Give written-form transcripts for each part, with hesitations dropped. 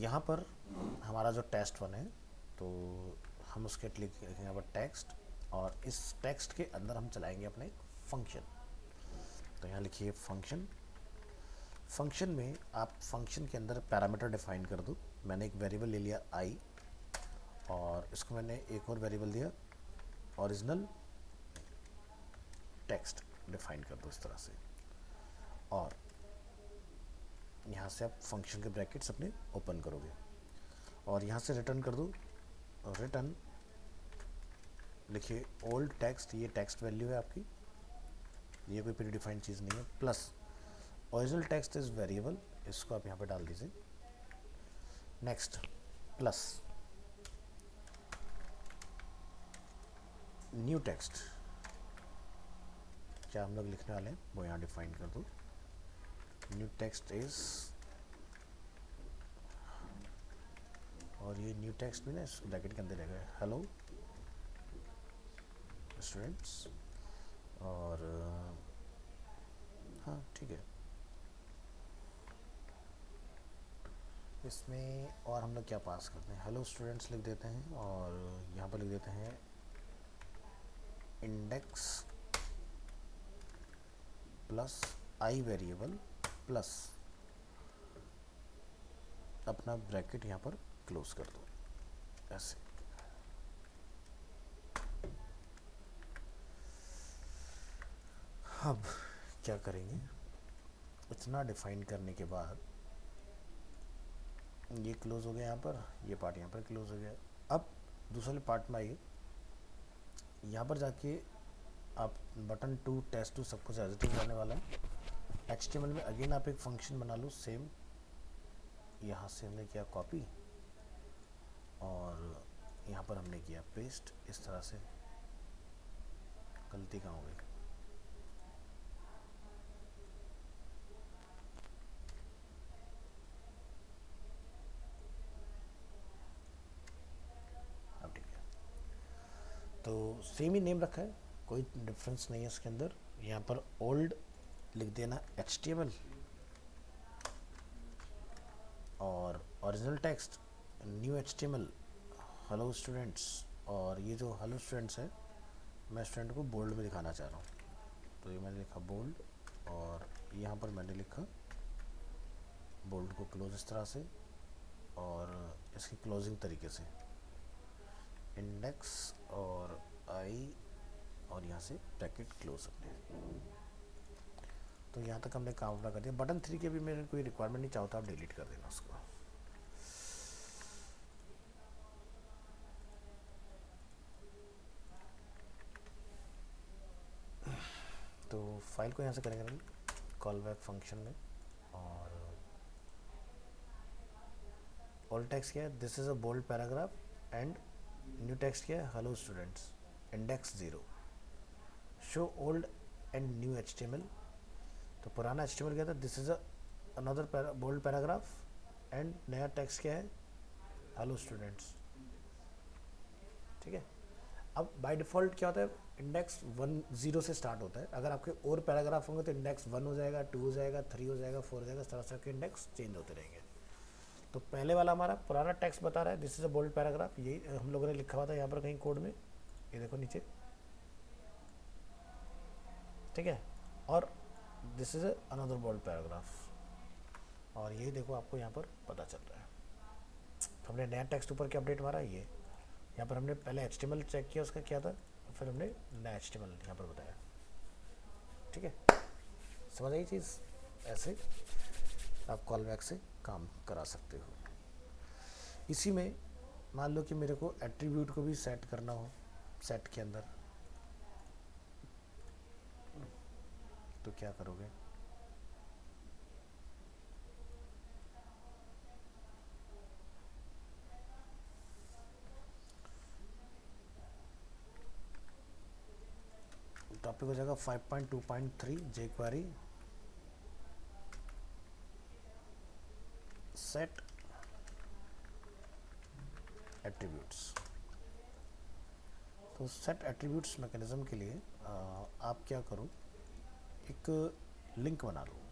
यहाँ पर हमारा जो टेस्ट वन है, तो हम उसके लिखेंगे यहाँ पर टेक्स्ट, और इस टेक्स्ट के अंदर हम चलाएंगे अपने फंक्शन। तो यहाँ लिखिए फंक्शन। फंक्शन में आप फंक्शन के अंदर पैरामीटर डिफाइन कर दो। मैंने एक वेरिएबल ले लिया i, और इसको मैंने एक और वेरिएबल दिया ओरिजिनल टेक्स्ट, डिफाइन कर दो इस तरह से। और यहाँ से आप फंक्शन के ब्रैकेट्स अपने ओपन करोगे और यहाँ से रिटर्न कर दो। रिटर्न लिखिए ओल्ड टेक्स्ट, ये टेक्स्ट वैल्यू है आपकी, ये कोई प्री डिफाइंड चीज़ नहीं है, plus original text is variable, इसको आप यहाँ पे डाल दीजिए। नेक्स्ट प्लस न्यू टेक्स्ट, क्या हम लोग लिखने वाले हैं वो यहाँ डिफाइन कर दो। न्यू टेक्स्ट इज, और ये न्यू टेक्स्ट भी ना इस ब्रैकेट के अंदर रहेगा, हेलो स्टूडेंट्स। और हाँ ठीक है, इसमें और हम लोग क्या पास करते हैं, हेलो स्टूडेंट्स लिख देते हैं, और यहाँ पर लिख देते हैं index plus I variable plus अपना ब्रैकेट यहाँ पर क्लोज कर दो ऐसे। अब क्या करेंगे, इतना डिफाइन करने के बाद ये क्लोज हो गया यहाँ पर, ये पार्ट यहाँ पर क्लोज हो गया। अब दूसरे पार्ट में आइए, यहाँ पर जाके आप बटन 2 टेस्ट 2 सब कुछ एज इट इज रहने वाला है। HTML में अगेन आप एक फंक्शन बना लो सेम, यहाँ से हमने किया कॉपी और यहाँ पर हमने किया पेस्ट। इस तरह से गलती कहाँ हो गई, अब ठीक है। तो सेम ही नेम रखा है, कोई डिफरेंस नहीं है इसके अंदर। यहाँ पर ओल्ड लिख देना HTML और original text new HTML hello students. और ये जो हेलो स्टूडेंट्स है, मैं स्टूडेंट को बोल्ड में दिखाना चाह रहा हूँ, तो ये मैंने लिखा बोल्ड, और यहाँ पर मैंने लिखा बोल्ड को क्लोज इस तरह से, और इसकी क्लोजिंग तरीके से इंडेक्स और आई, और यहाँ से ब्रैकेट क्लोज अपने। तो यहाँ तक हमने काम अपना कर दिया। बटन 3 के भी मेरे कोई रिक्वायरमेंट नहीं, चाहता आप डिलीट कर देना उसको। तो फाइल को यहाँ से करेंगे हम कॉल बैक फंक्शन में, और ओल्ड टेक्स्ट क्या है, this is a bold paragraph, and new text क्या है, hello students, index 0, show old and new HTML। तो पुराना HTML क्या था, this is another bold paragraph, and नया टेक्स्ट क्या है, हेलो स्टूडेंट्स। ठीक है। अब बाय डिफ़ॉल्ट क्या होता है, इंडेक्स 1 0 से स्टार्ट होता है। अगर आपके और पैराग्राफ होंगे तो इंडेक्स 1 हो जाएगा, 2 हो जाएगा, 3 हो जाएगा, 4 हो जाएगा, इस तरह से आपके इंडेक्स चेंज होते रहेंगे। तो पहले वाला हमारा पुराना टेक्स्ट बता रहा है this is a bold paragraph, ये हम लोगों ने लिखा हुआ था यहाँ पर कहीं कोड में, ये देखो नीचे, ठीक है। और this is another bold paragraph, और ये देखो आपको यहाँ पर पता चल रहा है। तो हमने नया टेक्स्ट ऊपर के अपडेट मारा, ये यहाँ पर हमने पहले HTML चेक किया उसका क्या था, फिर हमने नया HTML यहाँ पर बताया। ठीक है, समझ आई चीज़। ऐसे आप कॉल बैक से काम करा सकते हो। इसी में मान लो कि मेरे को एट्रीब्यूट को भी सेट करना हो सेट के अंदर, तो क्या करोगे, टॉपिक हो जाएगा 5.2.3 jQuery सेट एट्रीब्यूट्स। तो सेट एट्रीब्यूट्स मैकेनिज्म के लिए आप क्या करो, एक लिंक बना लो।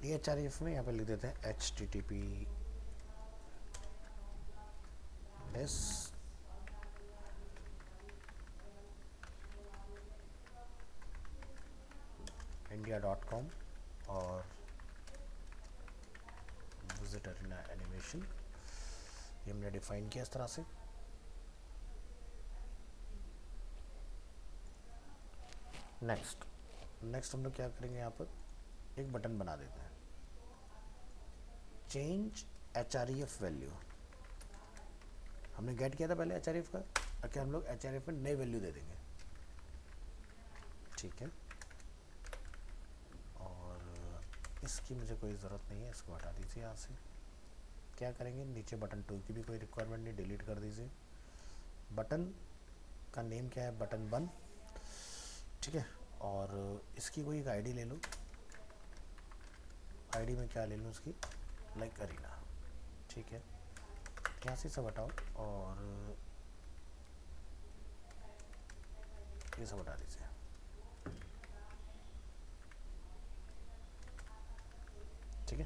ये HREF में यहाँ पे लिख देते हैं HTTPS india.com और विजिट अरीना एनिमेशन, ये हमने डिफाइन किया इस तरह से। नेक्स्ट हम लोग क्या करेंगे, यहाँ पर एक बटन बना देते हैं, चेंज HREF वैल्यू। हमने गेट किया था पहले HREF का, और क्या हम लोग HREF में नई वैल्यू दे देंगे, ठीक है। और इसकी मुझे कोई ज़रूरत नहीं है, इसको हटा दीजिए यहाँ से। क्या करेंगे, नीचे बटन 2 की भी कोई रिक्वायरमेंट नहीं, डिलीट कर दीजिए। बटन का नेम क्या है, बटन 1, ठीक है। और इसकी कोई एक आईडी ले लो, आईडी में क्या ले लूँ इसकी, लाइक अरीना, ठीक है। यहाँ से सब हटाओ और ये सब हटा दीजिए, ठीक है।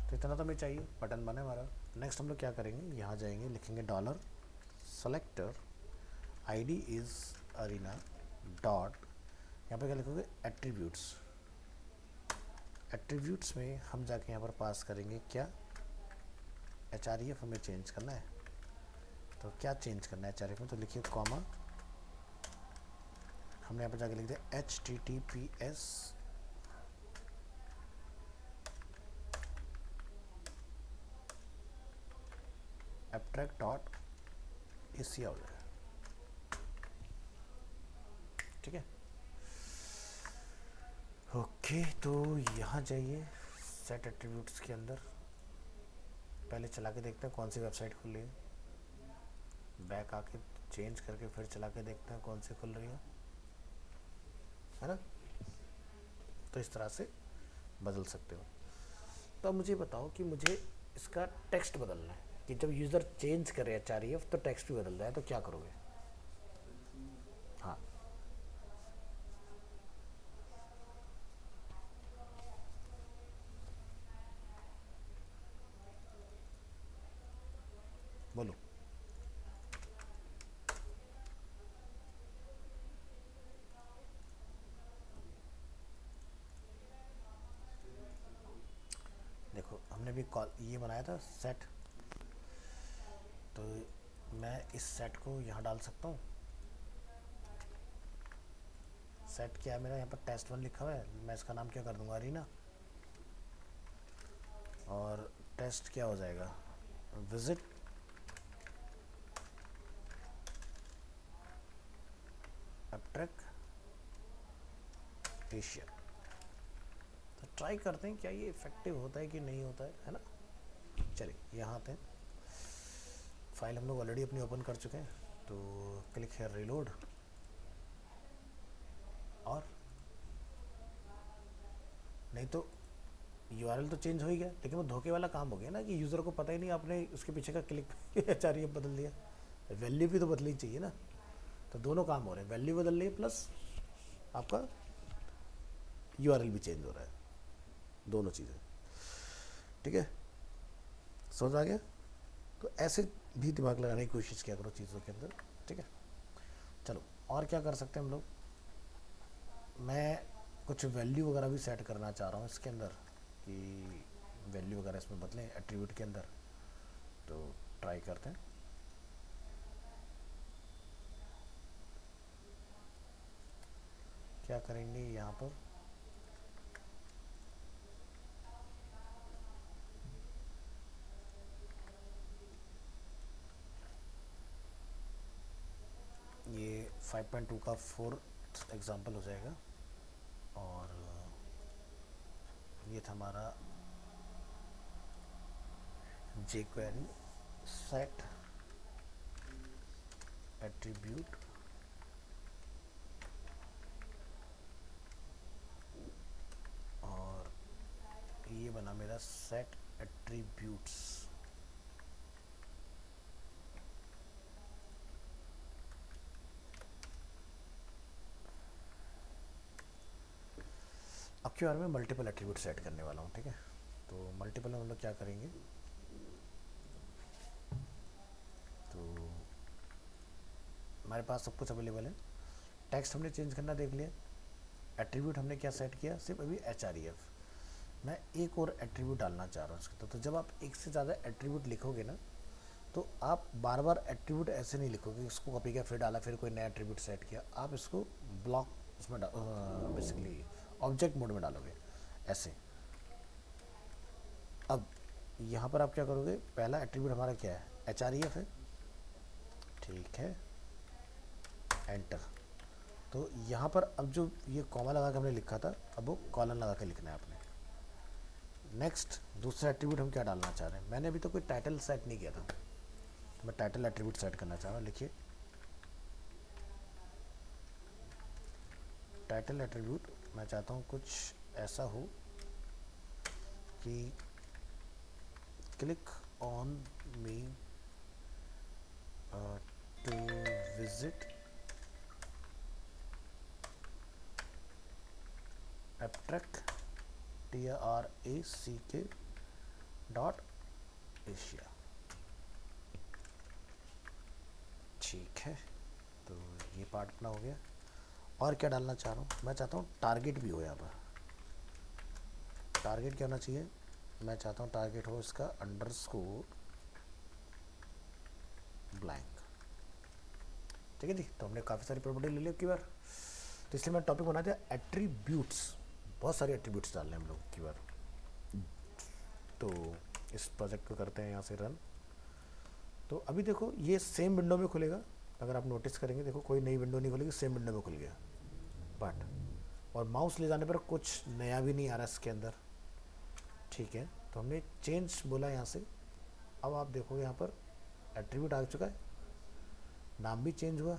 तो इतना तो हमें चाहिए, बटन बने हमारा। नेक्स्ट हम लोग क्या करेंगे, यहाँ जाएंगे, लिखेंगे dollar selector ID is arena dot, यहाँ पे क्या लिखोगे, एट्रीब्यूट्स। एट्रीब्यूट्स में हम जाके यहाँ पर पास करेंगे क्या, HREF हमें चेंज करना है। तो क्या चेंज करना है HREF में, तो लिखिए कॉमा, हमने यहाँ पर जाके लिख दिया HTTPS abstract.ac, ठीक है। ओके, तो यहाँ जाइए सेट एट्रीब्यूट्स के अंदर, पहले चला के देखते हैं कौन सी वेबसाइट खुल रही है, बैक आके चेंज करके फिर चला के देखते हैं कौन सी खुल रही है ना। तो इस तरह से बदल सकते हो। तो अब मुझे बताओ कि मुझे इसका टेक्स्ट बदलना है, कि जब यूज़र चेंज करे HREF तो टेक्स्ट भी बदल जाए, तो क्या करोगे। हाँ, बोलो। देखो हमने भी कॉल ये बनाया था सेट, तो मैं इस सेट को यहाँ डाल सकता हूँ। सेट क्या है मेरा, यहाँ पर test1 लिखा हुआ है, मैं इसका नाम क्या कर दूंगा, अरीना। और टेस्ट क्या हो जाएगा, विजिट एब्स्ट्रैक्ट एशिया। तो ट्राई करते हैं क्या ये इफेक्टिव होता है कि नहीं होता है ना। चलिए यहाँ आते हैं, फाइल हम लोग ऑलरेडी अपनी ओपन कर चुके हैं, तो क्लिक है रीलोड, और नहीं तो URL तो चेंज हो ही गया, लेकिन वो धोखे वाला काम हो गया ना, कि यूज़र को पता ही नहीं आपने उसके पीछे का क्लिक HREF बदल दिया। वैल्यू भी तो बदलनी चाहिए ना, तो दोनों काम हो रहे हैं, वैल्यू बदल रही है प्लस आपका URL भी चेंज हो रहा है, दोनों चीज़ें, ठीक है। समझ आ गया। तो ऐसे भी दिमाग लगाने की कोशिश किया करो चीज़ों के अंदर, ठीक है। चलो और क्या कर सकते हैं हम लोग, मैं कुछ वैल्यू वगैरह भी सेट करना चाह रहा हूँ इसके अंदर, कि वैल्यू वगैरह इसमें बदलें एट्रीब्यूट के अंदर, तो ट्राई करते हैं। क्या करेंगे यहाँ पर, ये 5.2 का 4th एग्जाम्पल हो जाएगा, और ये था हमारा jQuery सेट एट्रीब्यूट, और ये बना मेरा सेट एट्रीब्यूट्स। अब की बार में मल्टीपल एट्रीब्यूट सेट करने वाला हूँ, ठीक है। तो मल्टीपल में हम लोग क्या करेंगे, तो हमारे पास सब कुछ अवेलेबल है। टेक्स्ट हमने चेंज करना देख लिया, एट्रीब्यूट हमने क्या सेट किया, सिर्फ अभी HREF। मैं एक और एट्रीब्यूट डालना चाह रहा हूँ इसके, तो जब आप एक से ज़्यादा एट्रीब्यूट लिखोगे ना, तो आप बार बार एट्रीब्यूट ऐसे नहीं लिखोगे, इसको कॉपी किया फिर डाला फिर कोई नया एट्रीब्यूट सेट किया, आप इसको ब्लॉक उसमें बेसिकली ऑब्जेक्ट मोड में डालोगे ऐसे। अब यहाँ पर आप क्या करोगे, पहला एट्रीब्यूट हमारा क्या है, HREF है, ठीक है, एंटर। तो यहाँ पर अब जो ये कॉमा लगा के हमने लिखा था, अब वो कॉलन लगा के लिखना है आपने। नेक्स्ट दूसरा एट्रीब्यूट हम क्या डालना चाह रहे हैं, मैंने अभी तो कोई टाइटल सेट नहीं किया था, तो मैं टाइटल एट्रीब्यूट सेट करना चाह रहा हूँ। लिखिए टाइटल एट्रीब्यूट, मैं चाहता हूँ कुछ ऐसा हो कि click on me to visit abstract TRACK.Asia, ठीक है। तो ये पार्ट अपना हो गया। और क्या डालना चाह रहा हूँ, मैं चाहता हूँ टारगेट भी हो यहाँ पर। टारगेट क्या होना चाहिए, मैं चाहता हूँ टारगेट हो इसका अंडरस्कोर ब्लैंक, ठीक है जी। तो हमने काफ़ी सारी प्रॉपर्टी ले ली की बार, तो इसलिए मैं टॉपिक बना दिया एट्रीब्यूट्स। बहुत सारे एट्रीब्यूट्स डालने हम लोग की बार। तो इस प्रोजेक्ट को करते हैं यहाँ से रन। तो अभी देखो ये सेम विंडो में खुलेगा, अगर आप नोटिस करेंगे, देखो कोई नई विंडो नहीं खुलेगी, सेम विंडो में खुल गया। बट और माउस ले जाने पर कुछ नया भी नहीं आ रहा इसके अंदर, ठीक है। तो हमने चेंज बोला यहाँ से, अब आप देखोगे यहाँ पर एट्रीब्यूट आ चुका है, नाम भी चेंज हुआ,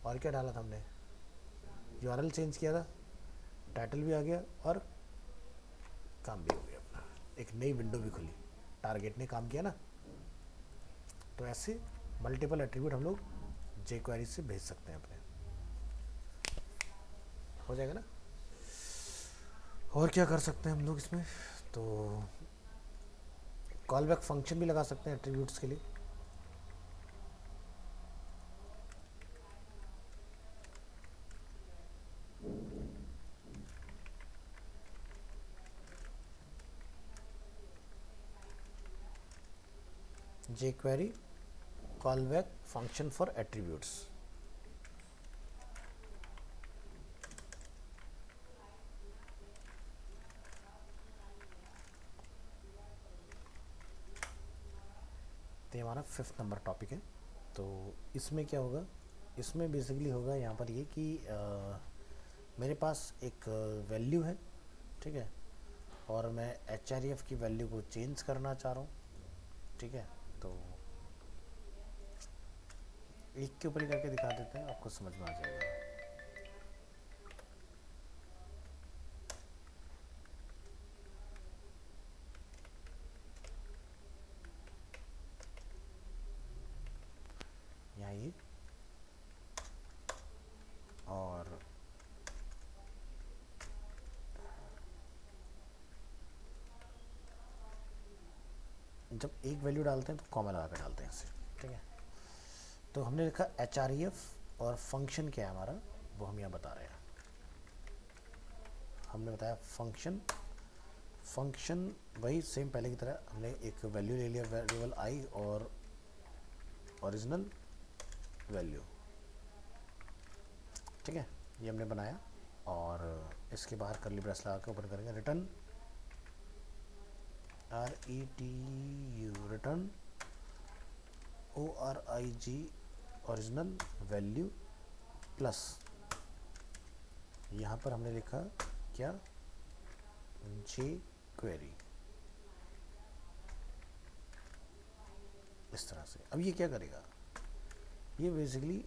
और क्या डाला था हमने, URL चेंज किया था, टाइटल भी आ गया, और काम भी हो गया अपना, एक नई विंडो भी खुली, टारगेट ने काम किया ना। तो ऐसे मल्टीपल एट्रीब्यूट हम लोग jQuery से भेज सकते हैं अपने, हो जाएगा ना। और क्या कर सकते हैं हम लोग इसमें, तो कॉल बैक फंक्शन भी लगा सकते हैं एट्रीब्यूट्स के लिए। jQuery callback function for attributes, तो हमारा 5th नंबर टॉपिक है। तो इसमें क्या होगा, इसमें बेसिकली होगा यहाँ पर ये कि मेरे पास एक वैल्यू है, ठीक है, और मैं HREF की वैल्यू को चेंज करना चाह रहा हूँ, ठीक है। तो एक के ऊपर ही करके दिखा देते हैं, आपको समझ में आ जाएगा। यहाँ ये, और जब एक वैल्यू डालते हैं तो कॉमा लगा कर डालते हैं ऐसे, ठीक है। तो हमने लिखा HREF, और फंक्शन क्या है हमारा वो हम यहाँ बता रहे हैं। हमने बताया फंक्शन, फंक्शन वही सेम पहले की तरह, हमने एक वैल्यू ले लिया, वेरिएबल आई और ओरिजिनल वैल्यू, ठीक है, ये हमने बनाया। और इसके बाहर करली ब्रेस लगा के ओपन करेंगे, return RETU, return ORIG original value plus, यहाँ पर हमने लिखा क्या, jQuery, इस तरह से। अब ये क्या करेगा, ये बेसिकली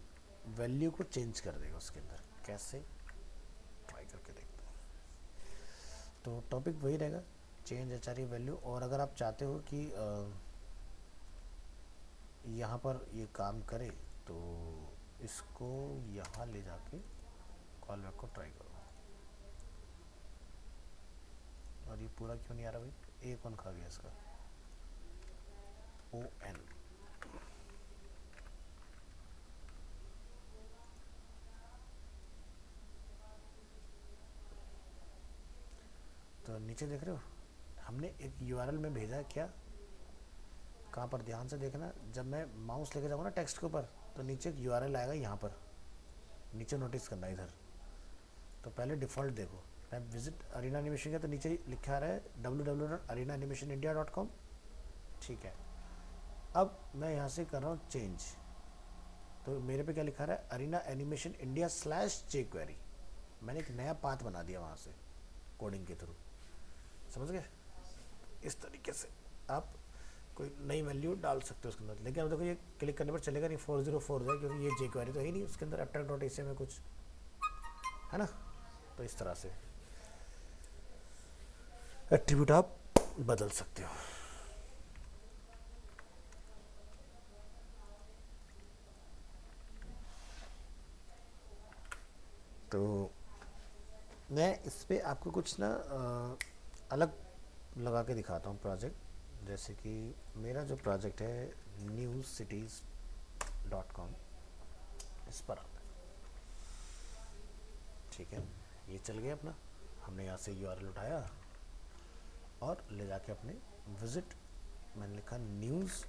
वैल्यू को चेंज कर देगा उसके अंदर। कैसे, ट्राई करके देखते हैं। तो टॉपिक वही रहेगा, चेंज HREF वैल्यू। और अगर आप चाहते हो कि यहाँ पर ये काम करे, तो इसको यहाँ ले जाके कॉल बैक को ट्राई करो। और ये पूरा क्यों नहीं आ रहा भाई, ए कौन खा गया इसका, ओ एन। तो नीचे देख रहे हो हमने एक यूआरएल में भेजा है क्या, कहाँ पर ध्यान से देखना, जब मैं माउस लेके जाऊँगा ना टेक्स्ट के ऊपर तो नीचे एक यूआरएल आएगा, यहाँ पर नीचे नोटिस करना इधर। तो पहले डिफ़ॉल्ट देखो, मैं विजिट अरीना एनिमेशन का तो नीचे ही लिखा रहा है www.arenaanimationindia.com। ठीक है, अब मैं यहाँ से कर रहा हूँ चेंज, तो मेरे पे क्या लिखा रहा है, अरीना एनिमेशन इंडिया /jQuery। मैंने एक नया पाथ बना दिया वहाँ से कोडिंग के थ्रू, समझ गए। इस तरीके से आप कोई नई वैल्यू डाल सकते हो उसके अंदर। लेकिन अब देखो ये क्लिक करने पर चलेगा नहीं, 404 जाए, क्योंकि ये jQuery तो है ही नहीं उसके अंदर, abstract.ac में कुछ है ना। तो इस तरह से एट्रीब्यूट आप बदल सकते हो। तो मैं इस पर आपको कुछ ना अलग लगा के दिखाता हूँ प्रोजेक्ट। जैसे कि मेरा जो प्रोजेक्ट है newscities.com, इस पर आता है। ठीक है, ये चल गया अपना, हमने यहाँ से यूआरएल उठाया और ले जाके अपने विजिट, मैंने लिखा न्यूज़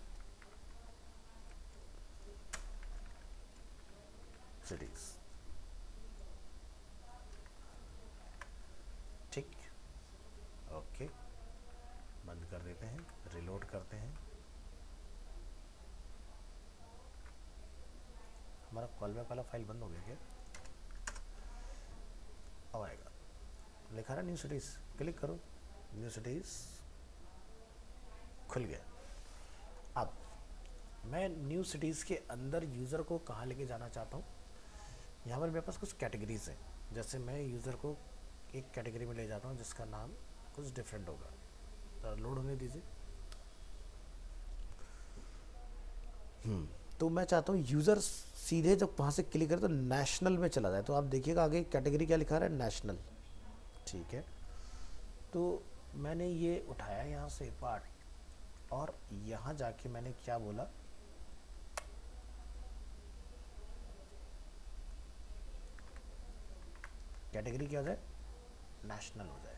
सिटीज़। ठीक, ओके, बंद कर देते हैं, रिलोड करते हैं। हमारा कॉल बैक वाला फाइल बंद हो गया क्या, अब आएगा, लिखा रहा न्यू सिटीज़, क्लिक करो, न्यू सिटीज़ खुल गया। अब मैं न्यू सिटीज़ के अंदर यूज़र को कहाँ लेके जाना चाहता हूँ, यहाँ पर मेरे पास कुछ कैटेगरीज हैं। जैसे मैं यूज़र को एक कैटेगरी में ले जाता हूँ जिसका नाम कुछ डिफरेंट होगा, तो लोड होने दीजिए। तो मैं चाहता हूँ यूज़र सीधे जब वहाँ से क्लिक करे तो नेशनल में चला जाए। तो आप देखिएगा आगे कैटेगरी क्या लिखा रहा है, नेशनल। ठीक है, तो मैंने ये उठाया यहाँ से पार्ट, और यहाँ जाके मैंने क्या बोला, कैटेगरी क्या हो जाए, नेशनल हो जाए।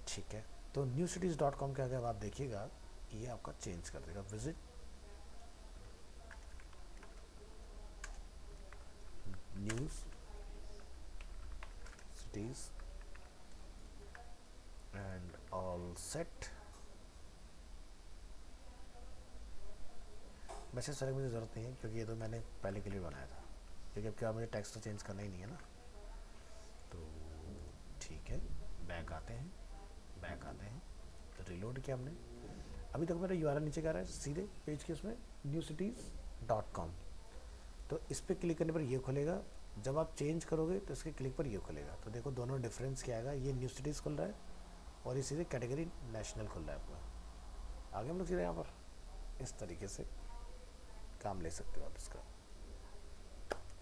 ठीक है, तो newcities.com के अगर आप देखिएगा ये आपका चेंज कर देगा, visit news cities and all set. वैसे सर मुझे ज़रूरत नहीं है क्योंकि ये तो मैंने पहले के लिए बनाया था, क्योंकि अब क्या मुझे टेक्स्ट तो चेंज करना ही नहीं है ना। तो ठीक है, बैक आते हैं, बैक आते हैं, तो रिलोड किया हमने। अभी तक मेरा यूआरएल नीचे आ रहा है सीधे पेज के उसमें newcities.com। तो इस पर क्लिक करने पर ये खुलेगा, जब आप चेंज करोगे तो इसके क्लिक पर ये खुलेगा। तो देखो दोनों डिफरेंस क्या आएगा, ये न्यू सिटीज़ खुल रहा है और ये सीधे कैटेगरी नेशनल खुल रहा है आपका। आगे हम लोग सीधे यहाँ पर इस तरीके से काम ले सकते हो आप इसका,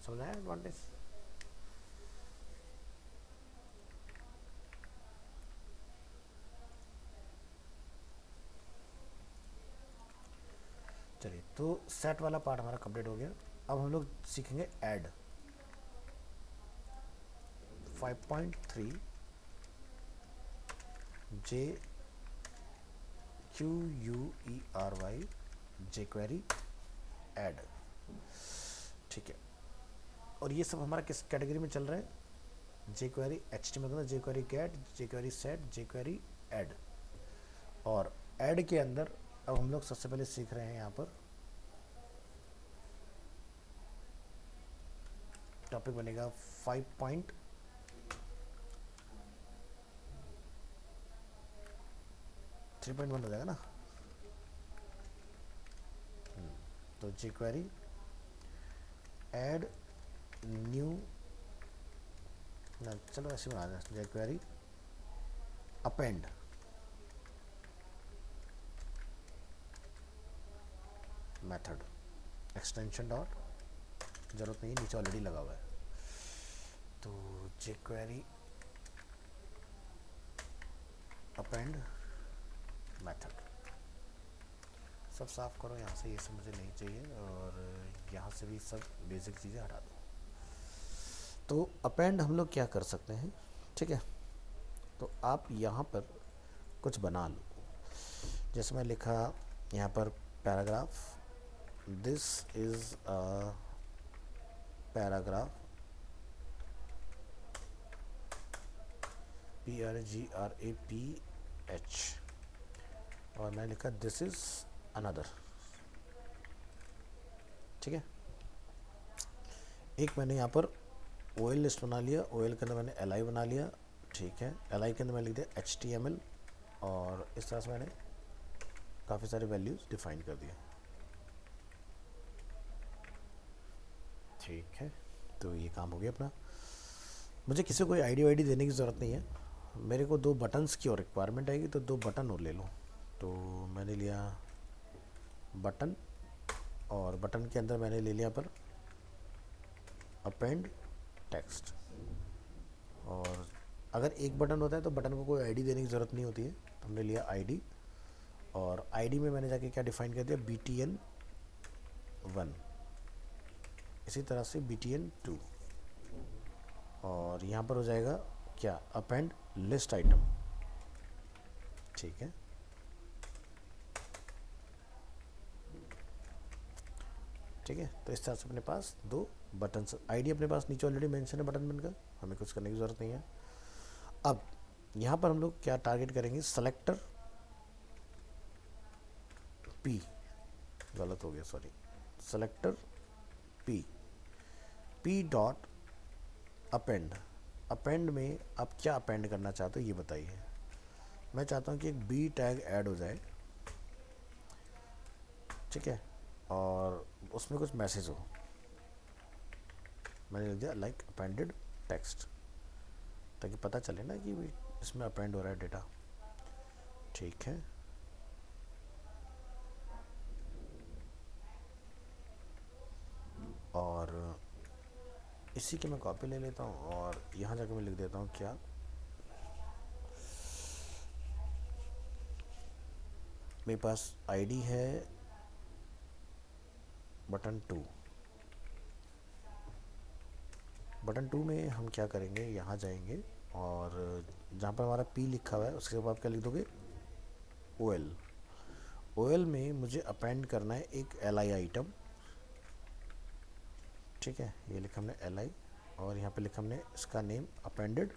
समझ आया एडवांटेज। चलिए, तो सेट वाला पार्ट हमारा कंप्लीट हो गया। अब हम लोग सीखेंगे ऐड 5.3 JQuery jQuery ऐड। ठीक है, और ये सब हमारा किस कैटेगरी में चल रहा है, jQuery HTML, jQuery get, jQuery set, jQuery add। और ऐड के अंदर अब हम लोग सबसे पहले सीख रहे हैं यहाँ पर टॉपिक बनेगा 5.3.1 हो जाएगा ना। तो jQuery ऐड न्यू ना, चलो ऐसे बना दें, jQuery append method extension dot, जरूरत नहीं, नीचे ऑलरेडी लगा हुआ है। तो jQuery अपेंड मेथड। सब साफ करो यहाँ से, ये सब मुझे नहीं चाहिए, और यहाँ से भी सब बेसिक चीज़ें हटा दो। तो अपेंड हम लोग क्या कर सकते हैं, ठीक है। तो आप यहाँ पर कुछ बना लो, जैसे मैं लिखा यहाँ पर paragraph, this is a paragraph, PRGRAPH, और मैंने लिखा दिस इज़ अनदर, ठीक है। एक मैंने यहाँ पर OL लिस्ट बना लिया, OL के अंदर मैंने LI बना लिया, ठीक है। LI के अंदर मैंने लिख दिया HTML, और इस तरह से मैंने काफ़ी सारे वैल्यूज़ डिफाइन कर दिए, ठीक है। तो ये काम हो गया अपना। मुझे किसी को कोई आईडी वाईडी देने की ज़रूरत नहीं है, मेरे को 2 बटन्स की और रिक्वायरमेंट आएगी, तो 2 बटन और ले लो। तो मैंने लिया बटन, और बटन के अंदर मैंने ले लिया पर अपेंड टेक्स्ट। और अगर एक बटन होता है तो बटन को कोई आईडी देने की ज़रूरत नहीं होती है, तो हमने लिया आईडी, और आईडी में मैंने जाके क्या डिफ़ाइन कर दिया, BTN1, इसी तरह से BTN2, और यहाँ पर हो जाएगा क्या, अपेंड लिस्ट आइटम, ठीक है। ठीक है, तो इस तरह से अपने पास 2 बटन, आईडी अपने पास नीचे ऑलरेडी मेंशन है बटन बनकर, हमें कुछ करने की ज़रूरत नहीं है। अब यहाँ पर हम लोग क्या टारगेट करेंगे, सेलेक्टर P, गलत हो गया sorry, selector P dot append. Append में आप क्या अपेंड करना चाहते हो ये बताइए। मैं चाहता हूँ कि एक B टैग ऐड हो जाए, ठीक है, और उसमें कुछ मैसेज हो। मैंने लिख दिया लाइक अपेंडेड टेक्स्ट, ताकि पता चले ना कि इसमें अपेंड हो रहा है डेटा, ठीक है। और इसी की मैं कॉपी ले लेता हूँ, और यहाँ जाकर मैं लिख देता हूँ क्या, मेरे पास आईडी है बटन 2। बटन 2 में हम क्या करेंगे, यहाँ जाएंगे, और जहाँ पर हमारा P लिखा हुआ है उसके बाद क्या लिख दोगे, OL में मुझे अपेंड करना है एक LI आइटम, ठीक है। ये लिखा हमने LI, और यहाँ पे लिखा हमने इसका नेम अपेंडेड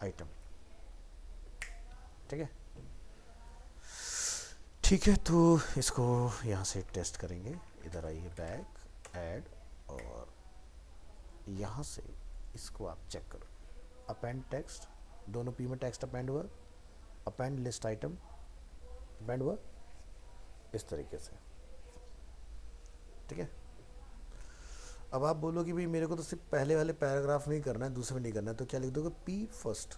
आइटम, ठीक है। ठीक है, तो इसको यहाँ से टेस्ट करेंगे, इधर आइए, बैक ऐड, और यहाँ से इसको आप चेक करो, अपेंड टेक्स्ट, दोनों P में टेक्स्ट अपेंड हुआ, अपेंड लिस्ट आइटम अपेंड हुआ, इस तरीके से, ठीक है। अब आप बोलो कि भाई मेरे को तो सिर्फ पहले वाले पैराग्राफ में ही करना है, दूसरे में नहीं करना है, तो क्या लिख दोगे, P फर्स्ट,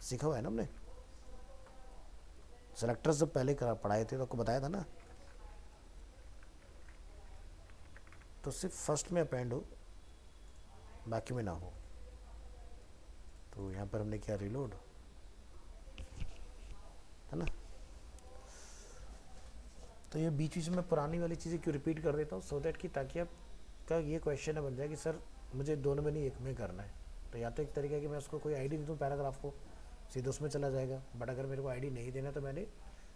सीखा हुआ है ना हमने, सेलेक्टर्स जब पहले पढ़ाए थे तो आपको बताया था ना, तो सिर्फ फर्स्ट में अपेंड हो, बाकी में ना हो। तो यहाँ पर हमने क्या, रिलोड, है ना। तो ये बीच बीच में पुरानी वाली चीज़ें क्यों रिपीट कर देता हूँ, सो दैट कि ताकि आपका ये क्वेश्चन बन जाए कि सर मुझे दोनों में नहीं एक में करना है। तो या तो एक तरीका है कि मैं उसको कोई आईडी दे दूँ पैराग्राफ को, सीधे उसमें चला जाएगा, बट अगर मेरे को आईडी नहीं देना तो मैंने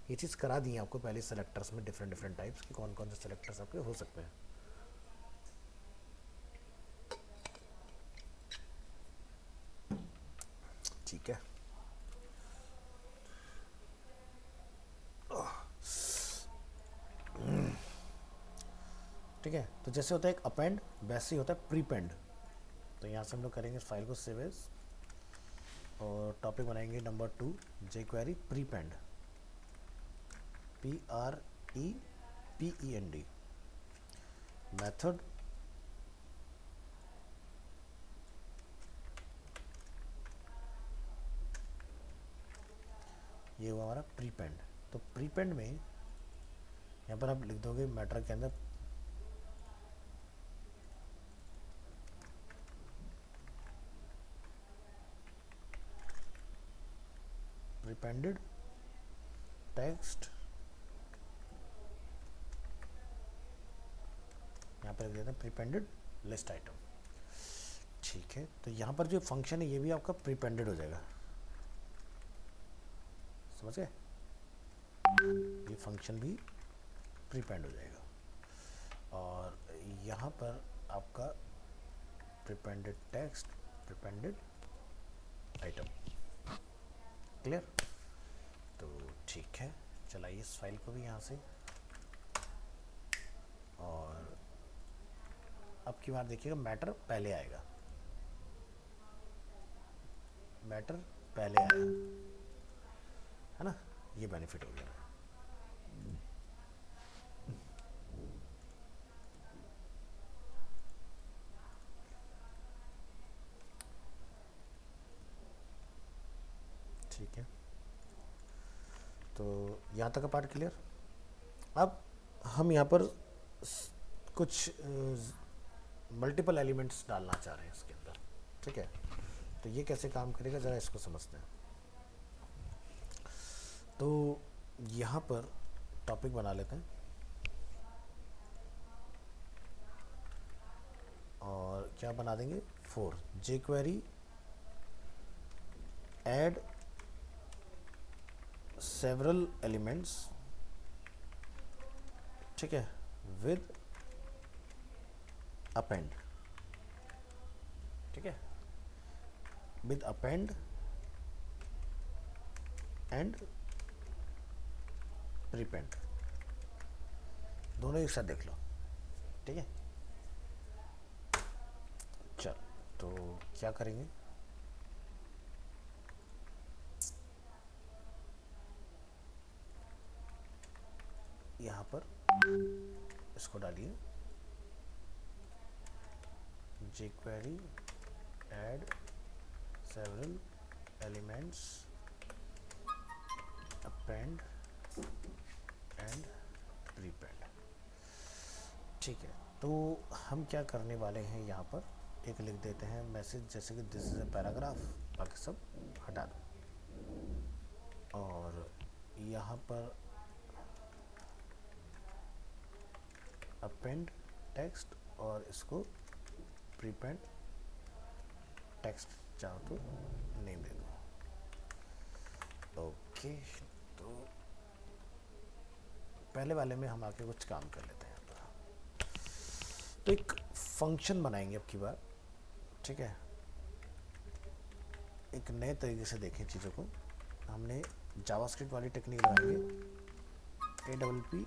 ये चीज़ करा दी है आपको पहले सेलेक्टर्स में, डिफरेंट टाइप्स की कौन कौन से सेलेक्टर्स आपके हो सकते हैं। ठीक है, ठीक है। तो जैसे होता है एक अपेंड, वैसे ही होता है प्रीपेंड। तो यहाँ से हम लोग करेंगे, फाइल को सेव एज, और टॉपिक बनाएंगे number 2, jQuery prepend, PREPEND, method, ये हुआ हमारा प्रीपेंड। तो प्रीपेंड में यहाँ पर आप लिख दोगे मैटर के अंदर प्रीपेंडेड टेक्स्ट, यहाँ पर देते हैं प्रीपेंडेड लिस्ट आइटम। ठीक है, तो यहाँ पर जो फंक्शन है ये भी आपका प्रीपेंडेड हो जाएगा, समझ गए, ये फंक्शन भी प्रीपेंड हो जाएगा। और यहाँ पर आपका प्रीपेंडेड टेक्स्ट, प्रीपेंडेड आइटम, क्लियर। तो ठीक है, चलाइए इस फाइल को भी यहाँ से, और अब की बार देखिएगा मैटर पहले आएगा, मैटर पहले आया है ना, ये बेनिफिट हो गया। ठीक है, तो यहाँ तक का पार्ट क्लियर। अब हम यहाँ पर कुछ मल्टीपल एलिमेंट्स डालना चाह रहे हैं इसके अंदर, ठीक है। तो ये कैसे काम करेगा ज़रा इसको समझते हैं। तो यहाँ पर टॉपिक बना लेते हैं, और क्या बना देंगे, for jQuery add several elements, ठीक है, विद अपेंड, ठीक है, विद अपेंड एंड प्रीपेंड, दोनों एक साथ देख लो, ठीक है। चल, तो क्या करेंगे, यहाँ पर इसको डालिए, jQuery add several elements append and prepend, ठीक है। तो हम क्या करने वाले हैं, यहाँ पर एक लिख देते हैं मैसेज, जैसे कि दिस इज ए पैराग्राफ, बाकी सब हटा दो, और यहाँ पर अपेंड टेक्स्ट और इसको प्रीपेंड टेक्स्ट चाहो तो नेम दे दो। ओके, तो पहले वाले में हम आके कुछ काम कर लेते हैं। तो एक फंक्शन बनाएंगे अब की बार, ठीक है, एक नए तरीके से देखें चीज़ों को। हमने जावास्क्रिप्ट वाली टेक्निक लगाएंगे, APP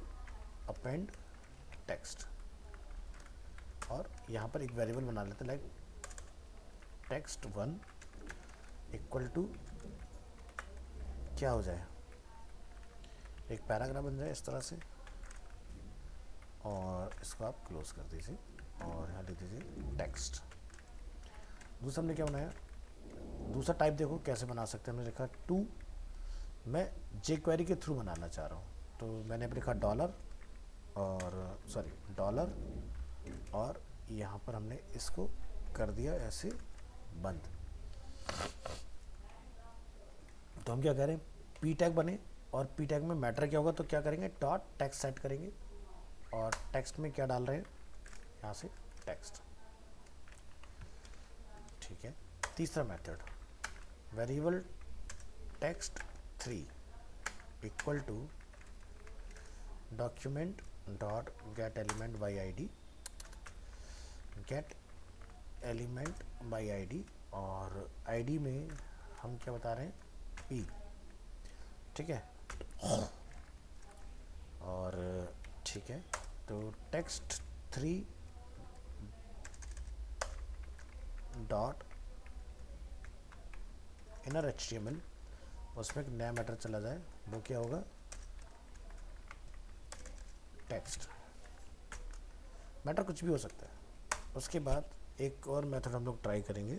अपेंड टेक्स्ट, और यहाँ पर एक वेरिएबल बना लेते हैं लाइक text1 इक्वल टू क्या हो जाए, एक पैराग्राफ बन जाए इस तरह से, और इसको आप क्लोज कर दीजिए और यहाँ लिख दीजिए टेक्स्ट। दूसरा हमने क्या बनाया, दूसरा टाइप देखो कैसे बना सकते हैं, हमने लिखा टू, मैं jQuery के थ्रू बनाना चाह रहा हूँ, तो मैंने लिखा डॉलर और यहाँ पर हमने इसको कर दिया ऐसे बंद। तो हम क्या करें, पी टैग बने, और पी टैग में मैटर क्या होगा, तो क्या करेंगे, डॉट टेक्स्ट सेट करेंगे, और टेक्स्ट में क्या डाल रहे हैं, यहाँ से टेक्स्ट, ठीक है। तीसरा method, variable text3 equal to document dot get element by ID, get element by ID, और आईडी में हम क्या बता रहे हैं, पी, ठीक है। और ठीक है, तो text3 डॉट इनर HTML, उसमें एक नया मैटर चला जाए, वो क्या होगा, टेक्स्ट। मैटर कुछ भी हो सकता है। उसके बाद एक और मेथड हम लोग ट्राई करेंगे,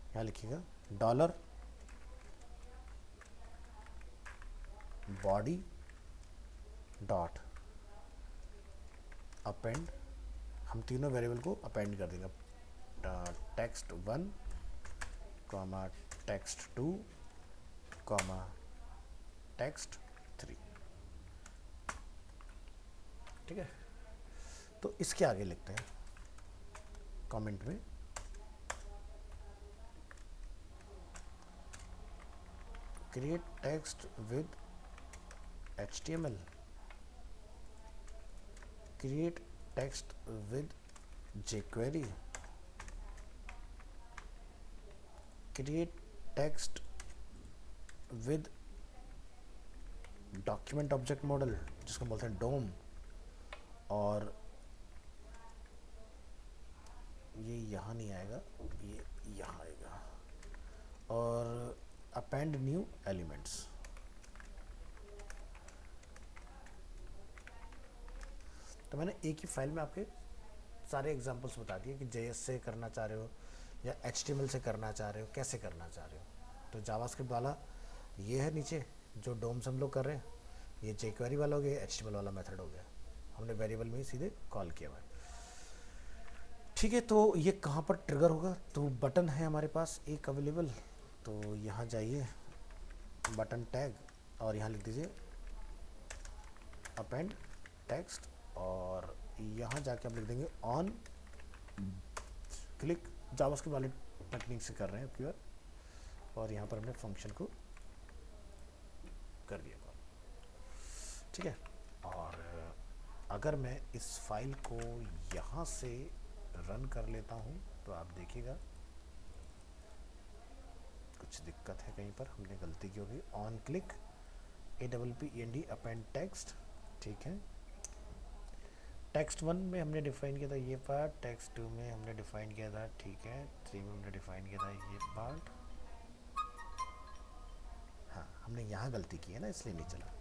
यहाँ लिखिएगा डॉलर बॉडी डॉट अपेंड, हम तीनों वेरिएबल को अपेंड कर देंगे, text1 comma text 2 comma text 3। ठीक है, तो इसके आगे लिखते हैं कमेंट में create text with HTML, create text with jQuery, create text with document object model जिसको बोलते हैं डोम, और ये यहाँ नहीं आएगा, ये यहाँ आएगा, और append new elements। तो मैंने एक ही फाइल में आपके सारे एग्जांपल्स बता दिए कि JS से करना चाह रहे हो या HTML से करना चाह रहे हो, कैसे करना चाह रहे हो। तो जावास्क्रिप्ट वाला ये है नीचे जो डोम से हम लोग कर रहे हैं, ये jQuery वाला हो गया, HTML वाला मेथड हो गया, हमने वेरिएबल में ही सीधे कॉल किया हुआ है। ठीक है, तो ये कहाँ पर ट्रिगर होगा, तो बटन है हमारे पास एक अवेलेबल, तो यहाँ जाइए बटन टैग और यहाँ लिख दीजिए अपेंड टेक्स्ट, और यहाँ जाके आप लिख देंगे ऑन क्लिक। जावास्क्रिप्ट वाले टेक्निक से कर रहे हैं प्योर, और यहाँ पर हमने फंक्शन को कर दिया कॉल। ठीक है, और अगर मैं इस फाइल को यहाँ से रन कर लेता हूँ तो आप देखिएगा कुछ दिक्कत है, कहीं पर हमने गलती की होगी। On click APPEND append text, ठीक है। टेक्स्ट 1 में हमने डिफाइन किया था ये पार्ट, टेक्स्ट 2 में हमने डिफाइन किया था, ठीक है, 3 में हमने डिफाइन किया था ये पार्ट। हाँ, हमने यहाँ गलती की है ना, इसलिए नहीं चला।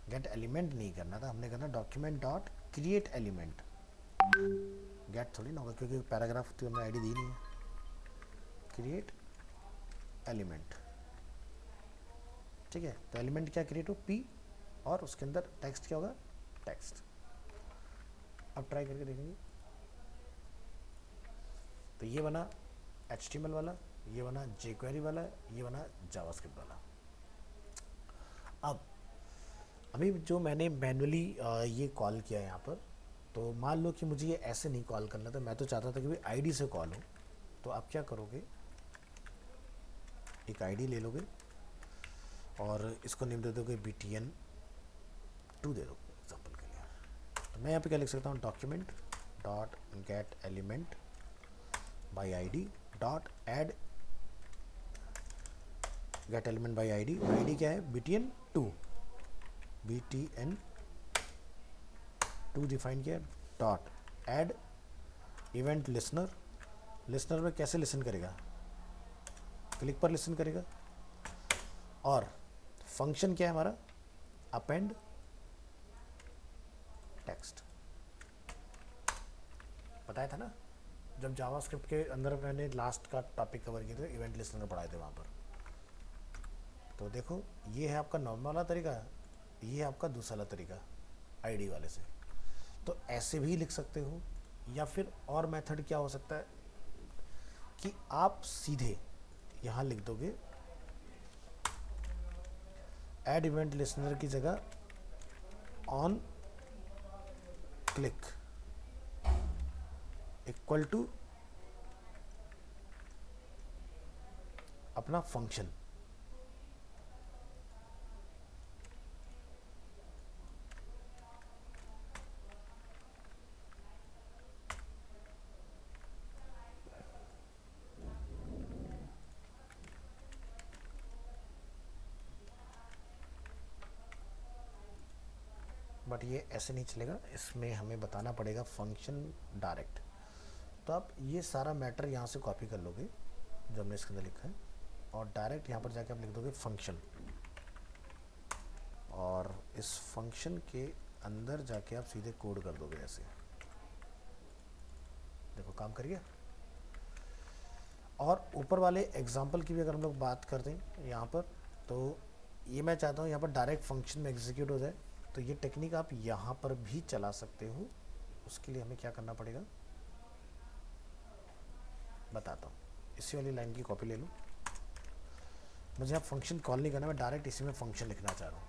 गेट एलिमेंट नहीं करना था, हमने करना document dot create element. Get थोड़ी ना होगा क्योंकि पैराग्राफ तो हमने आईडी दी नहीं है। क्रिएट एलिमेंट, ठीक है। तो एलिमेंट क्या क्रिएट हो, P, और उसके अंदर टेक्स्ट क्या होगा, टेक्स्ट। अब ट्राई करके देखेंगे, तो ये बना HTML वाला, ये बना jQuery वाला, ये बना जावास्क्रिप्ट वाला। अब अभी जो मैंने मैन्युअली ये कॉल किया है यहाँ पर, तो मान लो कि मुझे ये ऐसे नहीं कॉल करना था, मैं तो चाहता था कि भाई आईडी से कॉल हो। तो आप क्या करोगे, एक आईडी ले लोगे और इसको नेम दे दोगे btn2 दे दोगे एग्जाम्पल के लिए। तो मैं यहाँ पे क्या लिख सकता हूँ, document dot get element by ID dot add get element by ID. ID क्या है, btn2 डिफाइन किया, dot add event listener. Listener में कैसे लिसन करेगा, क्लिक पर लिसन करेगा। और फंक्शन क्या है हमारा, अपेंड टेक्स्ट। बताया था ना जब जावास्क्रिप्ट के अंदर मैंने लास्ट का टॉपिक कवर किया था, इवेंट लिसनर पढ़ाए थे वहाँ पर। तो देखो ये है आपका नॉर्मल वाला तरीका, ये है आपका दूसरा वाला तरीका आईडी वाले से। तो ऐसे भी लिख सकते हो, या फिर और मेथड क्या हो सकता है कि आप सीधे यहाँ लिख दोगे ऐड इवेंट लिसनर की जगह ऑन क्लिक इक्वल टू अपना फंक्शन। बट ये ऐसे नहीं चलेगा, इसमें हमें बताना पड़ेगा फंक्शन डायरेक्ट। तो आप ये सारा मैटर यहाँ से कॉपी कर लोगे जो हमने इसके अंदर लिखा है, और डायरेक्ट यहाँ पर जाके आप लिख दोगे फंक्शन, और इस फंक्शन के अंदर जाके आप सीधे कोड कर दोगे ऐसे। देखो काम करिए। और ऊपर वाले एग्जाम्पल की भी अगर हम लोग बात करते हैं यहाँ पर, तो ये मैं चाहता हूँ यहाँ पर डायरेक्ट फंक्शन में एग्जीक्यूट हो जाए। तो ये टेक्निक आप यहाँ पर भी चला सकते हो। उसके लिए हमें क्या करना पड़ेगा बताता हूँ। इसी वाली लाइन की कॉपी ले लो, मुझे अब फंक्शन कॉल नहीं करना, मैं डायरेक्ट इसी में फंक्शन लिखना चाह रहा हूँ।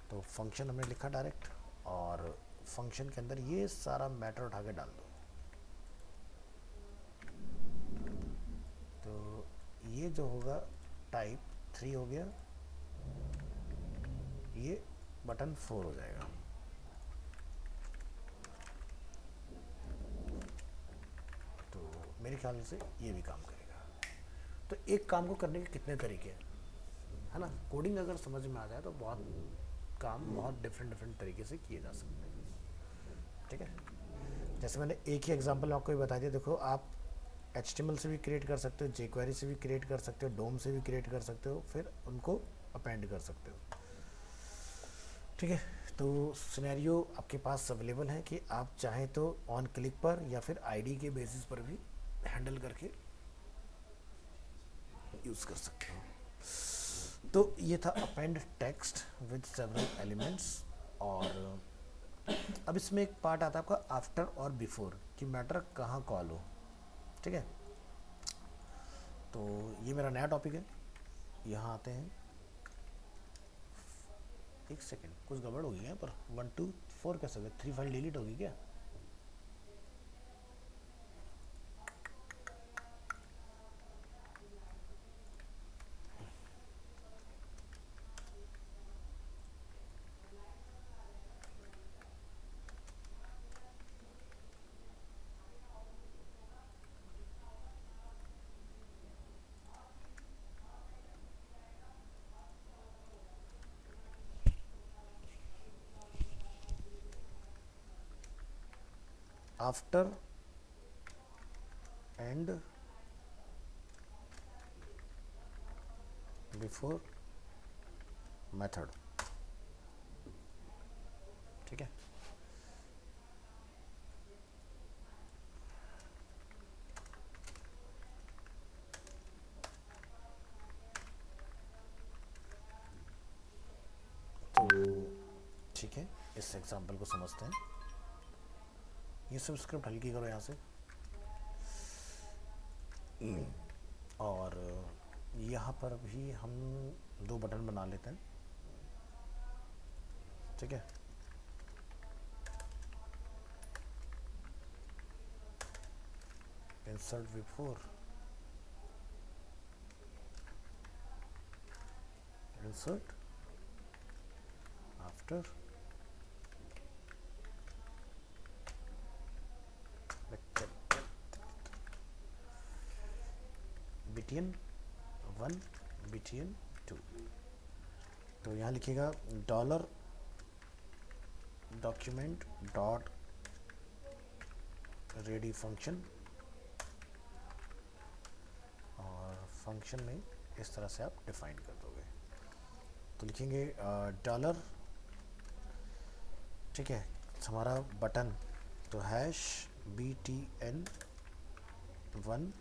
तो फंक्शन हमने लिखा डायरेक्ट, और फंक्शन के अंदर ये सारा मैटर उठा के डाल दो। तो ये जो होगा टाइप 3 हो गया, ये बटन 4 हो जाएगा। तो मेरे ख्याल से ये भी काम करेगा। तो एक काम को करने के कितने तरीके हैं, है ना। कोडिंग अगर समझ में आ जाए तो बहुत काम बहुत डिफरेंट डिफरेंट तरीके से किए जा सकते हैं, ठीक है। जैसे मैंने एक ही एग्जांपल आपको ही बता दिया। देखो, आप HTML से भी क्रिएट कर सकते हो, jQuery से भी क्रिएट कर सकते हो, डोम से भी क्रिएट कर सकते हो, फिर उनको अपेंड कर सकते हो, ठीक है। तो सिनेरियो आपके पास अवेलेबल है कि आप चाहें तो ऑन क्लिक पर या फिर आईडी के बेसिस पर भी हैंडल करके यूज़ कर सकते हो। तो ये था append text with several elements. और अब इसमें एक पार्ट आता है आपका आफ्टर और बिफोर, कि मैटर कहाँ कॉल हो, ठीक है। तो ये मेरा नया टॉपिक है। यहाँ आते हैं, एक सेकेंड, कुछ गड़बड़ हो गई है पर 1 2 4 कैसे हो गया, 3 फाइल डिलीट होगी क्या। आफ्टर एंड बिफोर मेथड, ठीक है। तो ठीक है, इस एग्जांपल को समझते हैं। ये सब स्क्रिप्ट हल्की करो यहाँ से। और यहाँ पर भी हम 2 बटन बना लेते हैं, ठीक है। Insert before, insert after, BTN 1 BTN 2। तो यहाँ लिखिएगा dollar document dot ready function, और फंक्शन में इस तरह से आप डिफाइन कर दोगे। तो लिखेंगे डॉलर, ठीक है, हमारा बटन तो hash BTN 1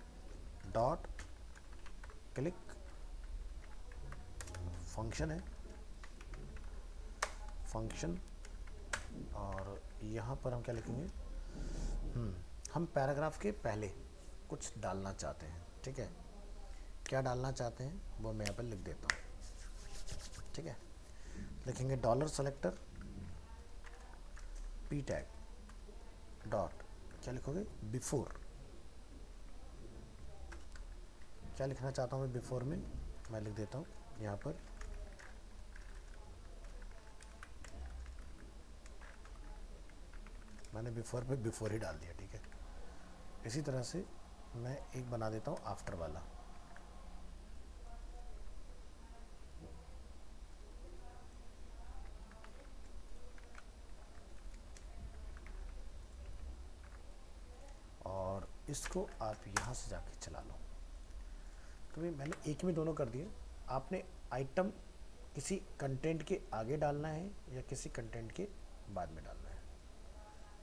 dot click, function है फंक्शन। और यहाँ पर हम क्या लिखेंगे, हम पैराग्राफ के पहले कुछ डालना चाहते हैं, ठीक है। क्या डालना चाहते हैं वो मैं यहाँ पर लिख देता हूँ, ठीक है। लिखेंगे dollar selector P tag dot, क्या लिखोगे, बिफोर। क्या लिखना चाहता हूँ मैं बिफोर में, मैं लिख देता हूँ यहाँ पर मैंने बिफोर पे बिफोर ही डाल दिया, ठीक है। इसी तरह से मैं एक बना देता हूँ आफ्टर वाला। और इसको आप यहाँ से जाके चला लो। तो भाई मैंने एक में दोनों कर दिए। आपने आइटम किसी कंटेंट के आगे डालना है या किसी कंटेंट के बाद में डालना है,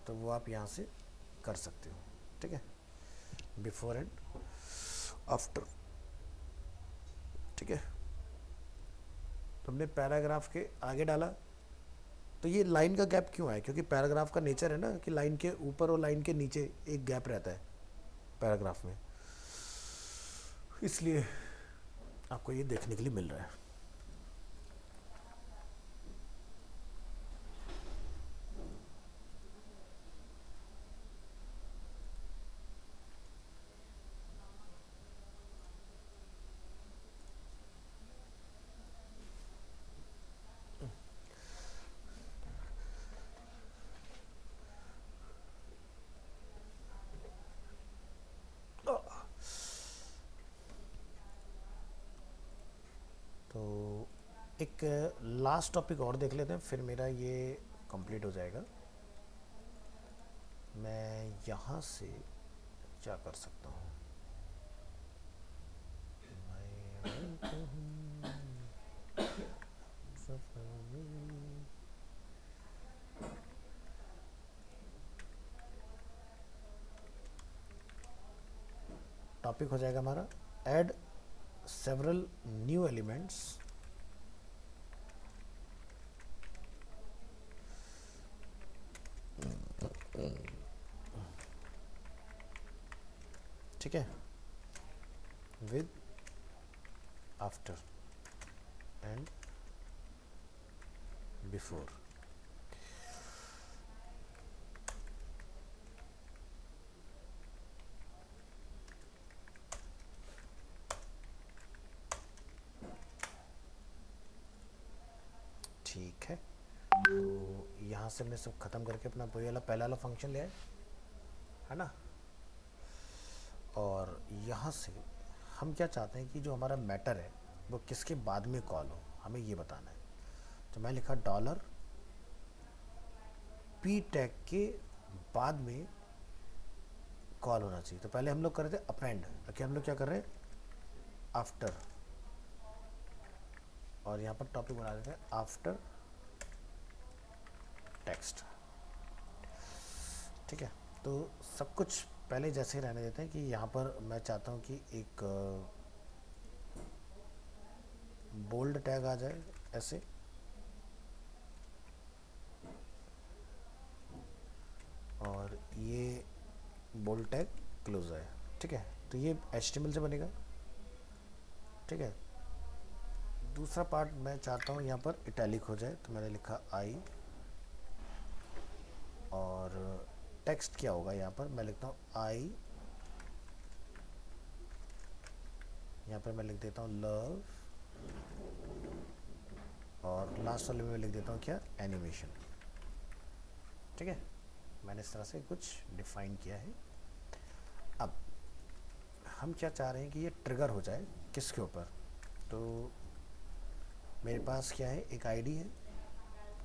तो वो आप यहाँ से कर सकते हो, ठीक है। बिफोर एंड आफ्टर, ठीक है। तुमने पैराग्राफ के आगे डाला, तो ये लाइन का गैप क्यों है, क्योंकि पैराग्राफ का नेचर है ना कि लाइन के ऊपर और लाइन के नीचे एक गैप रहता है पैराग्राफ में, इसलिए। आपको ये देखने के लिए मिल रहा है। तो एक लास्ट टॉपिक और देख लेते हैं, फिर मेरा ये कंप्लीट हो जाएगा। मैं यहाँ से क्या कर सकता हूँ? टॉपिक हो जाएगा हमारा ऐड सेवरल न्यू एलिमेंट्स ठीक है, विद आफ्टर एंड बिफोर। ठीक है, तो यहाँ से मैं सब ख़त्म करके अपना वही वाला पहला वाला फंक्शन ले आए, है ना। और यहाँ से हम क्या चाहते हैं कि जो हमारा मैटर है वो किसके बाद में कॉल हो, हमें ये बताना है। तो मैं लिखा डॉलर पी टैग के बाद में कॉल होना चाहिए। तो पहले हम लोग कर रहे थे अपेंड, कि हम लोग क्या कर रहे हैं आफ्टर, और यहाँ पर टॉपिक बना देते हैं आफ्टर टेक्स्ट। ठीक है, तो सब कुछ पहले जैसे ही रहने देते हैं कि यहाँ पर मैं चाहता हूँ कि एक बोल्ड टैग आ जाए ऐसे, और ये बोल्ड टैग क्लोज है। ठीक है, तो ये HTML से बनेगा। ठीक है, दूसरा पार्ट मैं चाहता हूँ यहाँ पर इटैलिक हो जाए, तो मैंने लिखा आई, और टेक्स्ट क्या होगा यहाँ पर मैं लिखता हूँ आई, यहाँ पर मैं लिख देता हूँ लव, और लास्ट वाले में लिख देता हूँ क्या एनिमेशन। ठीक है, मैंने इस तरह से कुछ डिफाइन किया है। अब हम क्या चाह रहे हैं कि ये ट्रिगर हो जाए किसके ऊपर, तो मेरे पास क्या है एक आईडी है।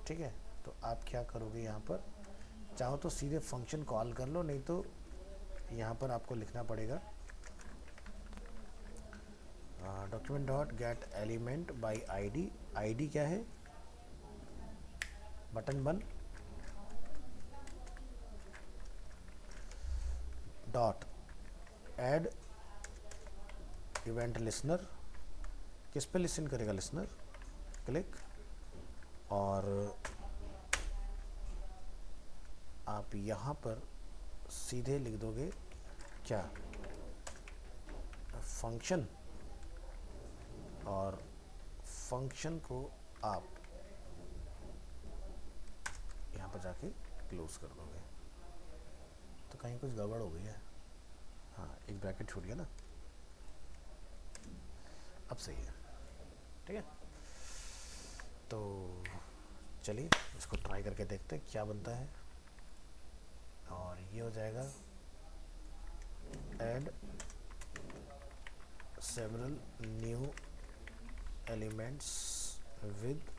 ठीक है, तो आप क्या करोगे यहाँ पर, चाहो तो सीधे फंक्शन कॉल कर लो, नहीं तो यहाँ पर आपको लिखना पड़ेगा document dot get element by ID. ID क्या है button 1 dot add event listener, किस पे लिसन करेगा लिसनर, क्लिक, और आप यहाँ पर सीधे लिख दोगे क्या फंक्शन, और फंक्शन को आप यहाँ पर जाके क्लोज कर दोगे। तो कहीं कुछ गड़बड़ हो गई है, हाँ एक ब्रैकेट छूट गया ना, अब सही है। ठीक है, तो चलिए इसको ट्राई करके देखते हैं क्या बनता है, और ये हो जाएगा add several new elements with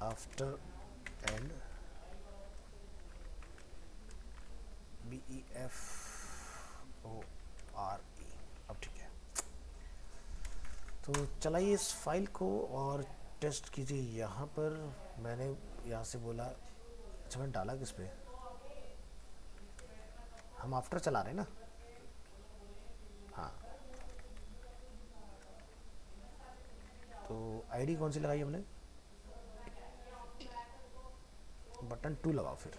after and BEFORE। अब ठीक है, तो चलाइए इस फाइल को और टेस्ट कीजिए। यहाँ पर मैंने यहाँ से बोला, अच्छा मैंने डाला किस पे, हम आफ्टर चला रहे हैं ना, हाँ। तो आईडी कौन सी लगाई हमने, बटन 2 लगाओ फिर,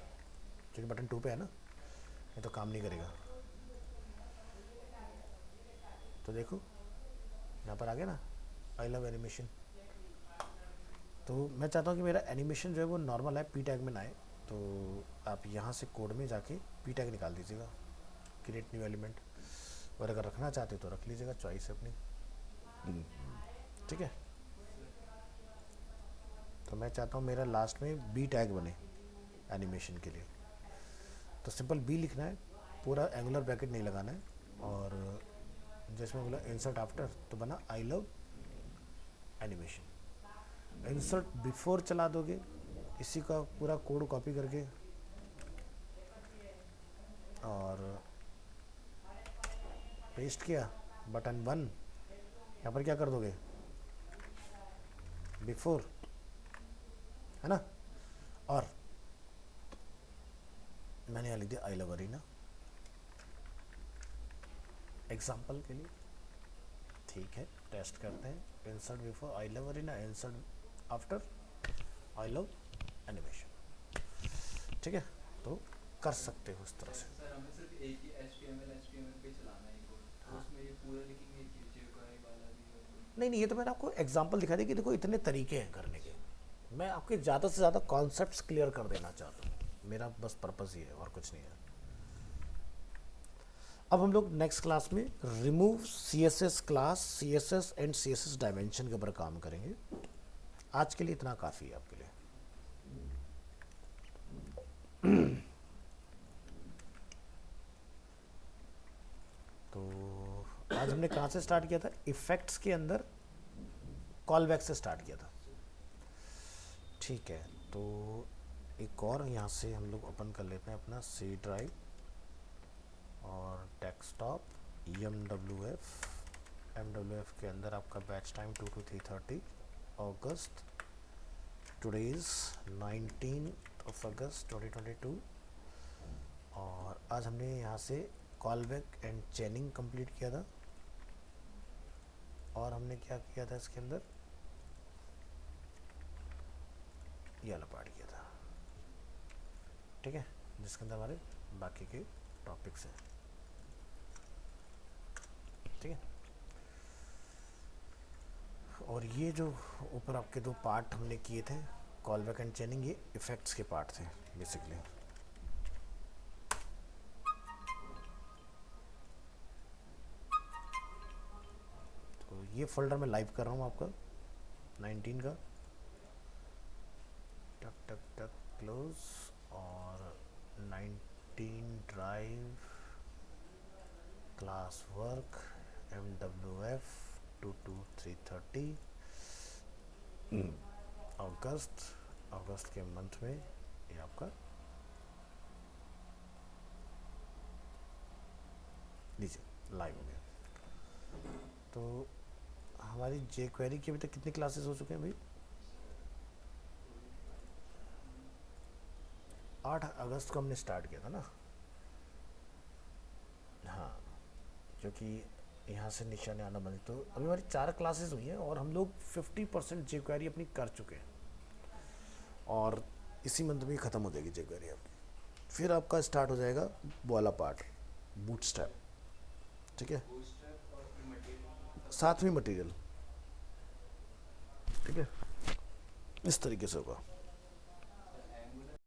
क्योंकि बटन 2 पे है ना, ये तो काम नहीं करेगा। तो देखो यहाँ पर आ गया ना, आई लव एनिमेशन। तो मैं चाहता हूँ कि मेरा एनिमेशन जो है वो नॉर्मल है, पी टैग में ना आए। तो आप यहाँ से कोड में जाके पी टैग निकाल दीजिएगा, क्रिएट न्यू एलिमेंट, और अगर रखना चाहते हो तो रख लीजिएगा, चॉइस है अपनी। ठीक है। तो मैं चाहता हूँ मेरा लास्ट में बी टैग बने एनिमेशन के लिए। तो सिंपल बी लिखना है, पूरा एंगुलर ब्रैकेट नहीं लगाना है। और जैसे मैं बोला इंसर्ट आफ्टर, तो बना आई लव एनिमेशन। इंसर्ट बिफोर चला दोगे, इसी का पूरा कोड कॉपी करके, और पेस्ट किया, बटन 1 यहाँ पर क्या कर दोगे, बिफोर, है ना। और मैंने यहाँ लिख दिया आई लव अरीना एग्जाम्पल के लिए। ठीक है, टेस्ट करते हैं। Insert before I love arena, insert after I love animation. ठीक है, तो कर सकते हो इस तरह से। सर हमें सिर्फ एक ही HTML पे चलाना है कोड, तो उसमें ये पूरा लिखेंगे कि jQuery वाला भी और कोई? नहीं नहीं, ये तो मैंने आपको एग्जांपल दिखा दी कि देखो इतने तरीके हैं करने के। मैं आपके ज़्यादा से ज़्यादा कॉन्सेप्ट्स क्लियर कर देना चाहता हूँ, मेरा बस पर्पज़ ये है और कुछ नहीं है। अब हम लोग नेक्स्ट क्लास में remove CSS class, CSS and CSS dimension के ऊपर काम करेंगे। आज के लिए इतना काफ़ी है आपके लिए। तो आज हमने कहाँ से स्टार्ट किया था, इफेक्ट्स के अंदर कॉल बैक से स्टार्ट किया था। ठीक है, तो एक और यहाँ से हम लोग ओपन कर लेते हैं अपना C ड्राइव और डेस्कटॉप, MWF के अंदर आपका batch time 2 to 3:30 August, today is 19 अगस्त 2022। और आज हमने यहाँ से कॉल बैक एंड चेनिंग कंप्लीट किया था। और हमने क्या किया था इसके अंदर, ये वाला पार्ट किया था। ठीक है, जिसके अंदर हमारे बाकी के टॉपिक्स हैं। ठीक है, और ये जो ऊपर आपके दो पार्ट हमने किए थे, कॉल बैक एंड चेनिंग, ये इफेक्ट्स के पार्ट थे बेसिकली। तो ये फोल्डर मैं लाइव कर रहा हूँ आपका 19 का, टक टक टक क्लोज, और 19 drive, class work, MWF 2 to 3:30 अगस्त के मंथ में ये आपका लीजिए लाइव हो गया। तो हमारी jQuery की अभी तक कितनी क्लासेस हो चुके हैं भाई? 8 अगस्त को हमने स्टार्ट किया था ना। हाँ, क्योंकि यहाँ से निशाने आना बंद, तो अभी हमारी 4 क्लासेस हुई हैं और हम लोग 50% jQuery अपनी कर चुके हैं। और इसी मंथ में ख़त्म हो जाएगी jQuery आपकी। फिर आपका स्टार्ट हो जाएगा वो वाला पार्ट, बूटस्ट्रैप। ठीक है, Bootstrap और फिर मटेरियल साथ में मटेरियल। ठीक है, इस तरीके से होगा।